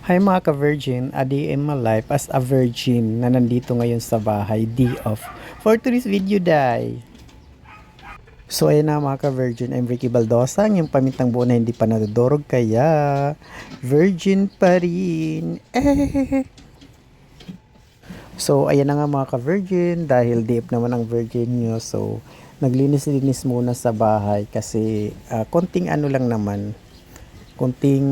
Hi mga ka-virgin, a day in my life as a virgin na nandito ngayon sa bahay, day off. For today's video, day. So ayun na mga ka-virgin, I'm Ricky Baldosa, yung pamintang buo na hindi pa nadudurog, kaya virgin pa rin. So ayan na nga mga ka-virgin, dahil day off naman ang virgin nyo, so naglinis-linis muna sa bahay kasi konting ano lang naman, konting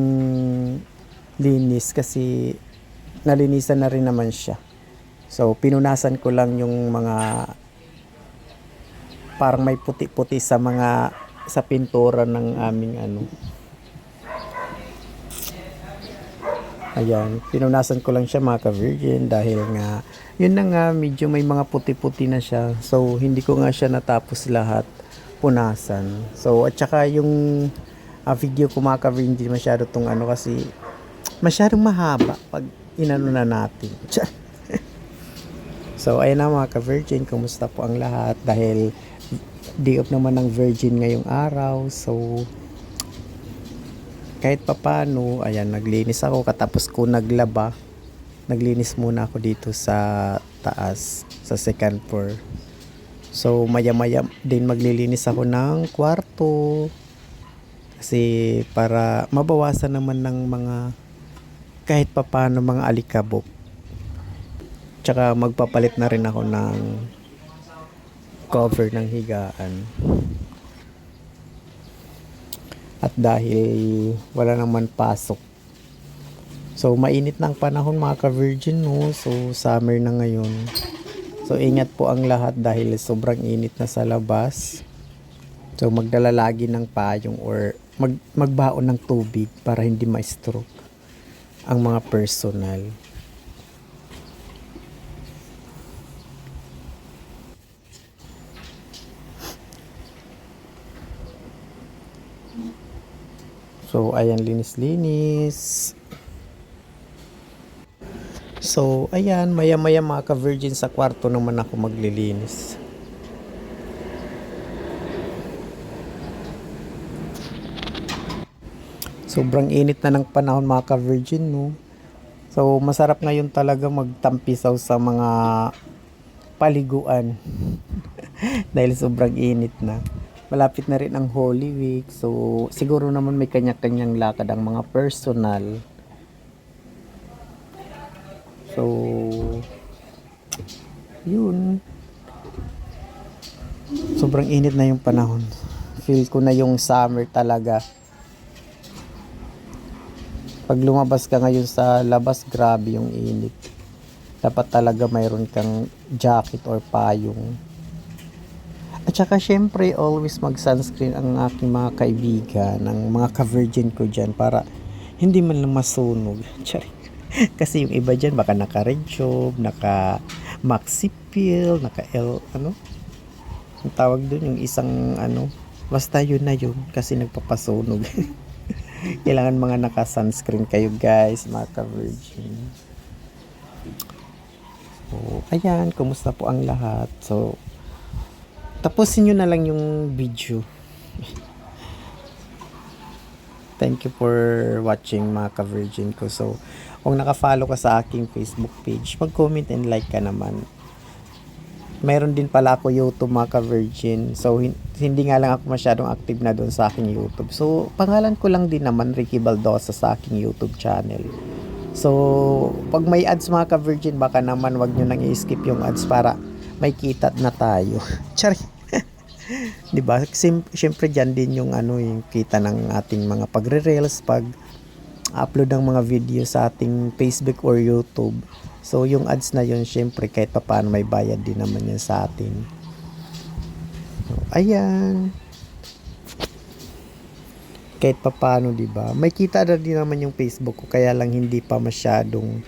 linis kasi nalinisan na rin naman siya. So pinunasan ko lang yung mga parang may puti-puti sa mga sa pintura ng aming ano. Ayan, pinunasan ko lang siya mga ka-virgin dahil nga yun na nga medyo may mga puti-puti na siya. So hindi ko nga siya natapos lahat punasan. So at saka yung video ko mga ka-virgin hindi masyado tong ano kasi masyadong mahaba pag inano na natin. So ayun na mga ka-virgin, kumusta po ang lahat dahil day off naman ng virgin ngayong araw. So kahit papano, ayan, naglinis ako katapos ko naglaba. Naglinis muna ako dito sa taas, sa second floor. So maya-maya din maglilinis ako ng kwarto kasi para mabawasan naman ng mga kahit papano mga alikabok. Tsaka magpapalit na rin ako ng cover ng higaan. At dahil wala naman pasok, so mainit na ang panahon mga ka-virgin, no? So summer na ngayon. So ingat po ang lahat dahil sobrang init na sa labas. So magdala lagi ng payong or magbaon ng tubig para hindi ma-stroke ang mga personal. So ayan, linis-linis. So ayan, maya-maya mga ka-virgin sa kwarto naman ako maglilinis. Sobrang init na ng panahon mga ka-virgin, no? So masarap ngayon talaga magtampisaw sa mga paliguan dahil sobrang init na. Malapit na rin ang Holy Week. So siguro naman may kanya-kanyang lakad ang mga personal. So yun. Sobrang init na yung panahon. Feel ko na yung summer talaga. Pag lumabas ka ngayon sa labas, grabe yung init. Dapat talaga mayroon kang jacket or payong. At saka syempre, always mag-sunscreen ang aking mga kaibigan, ang mga ka-virgin ko dyan para hindi man lang masunog. Kasi yung iba dyan baka naka-red job, naka-maxi peel, naka-L, ano? Ang tawag dun, yung isang ano, basta yun na yun kasi nagpapasunog. Kailangan mga naka-sunscreen kayo guys, mga ka-virgin. So, ayan, kumusta po ang lahat? So, tapusin nyo na lang yung video. Thank you for watching mga ka-virgin ko. So, kung naka-follow ka sa aking Facebook page, mag-comment and like ka naman. Meron din pala ako YouTube mga ka-virgin. So hindi nga lang ako masyadong active na doon sa aking YouTube. So pangalan ko lang din naman Ricky Baldosa sa aking YouTube channel. So pag may ads mga ka-virgin, baka naman wag nyo nang i-skip yung ads para may kita na tayo. Chari. 'Di ba? Siyempre diyan din yung ano, yung kita ng ating mga pagre-reels, pag-upload ng mga video sa ating Facebook or YouTube. So yung ads na yun, syempre kahit papaano may bayad din naman yan sa atin. So, ayan. Kahit papaano, 'di ba? May kita na din naman yung Facebook ko, kaya lang hindi pa masyadong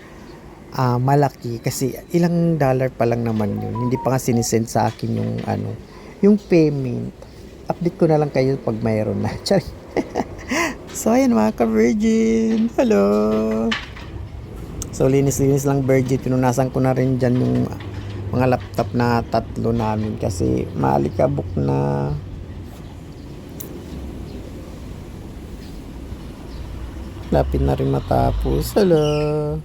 malaki kasi ilang dollar pa lang naman yun. Hindi pa nga sinisend sa akin yung ano, yung payment. Update ko na lang kayo pag mayroon na. So ayan mga ka-virgin. Hello. So linis-linis lang virgin, pinunasan ko na rin dyan yung mga laptop na tatlo namin kasi maalikabok na. lapit na rin matapos. Hello.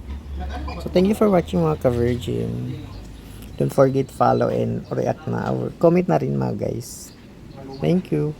So, thank you for watching mga ka-virgin. Don't forget follow and react na. Or comment na rin mga guys. Thank you.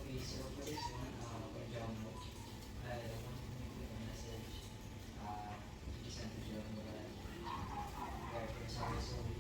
Okay, so for this one, for Jumbo, I want to make you a message. Isang to Jumbo that reference also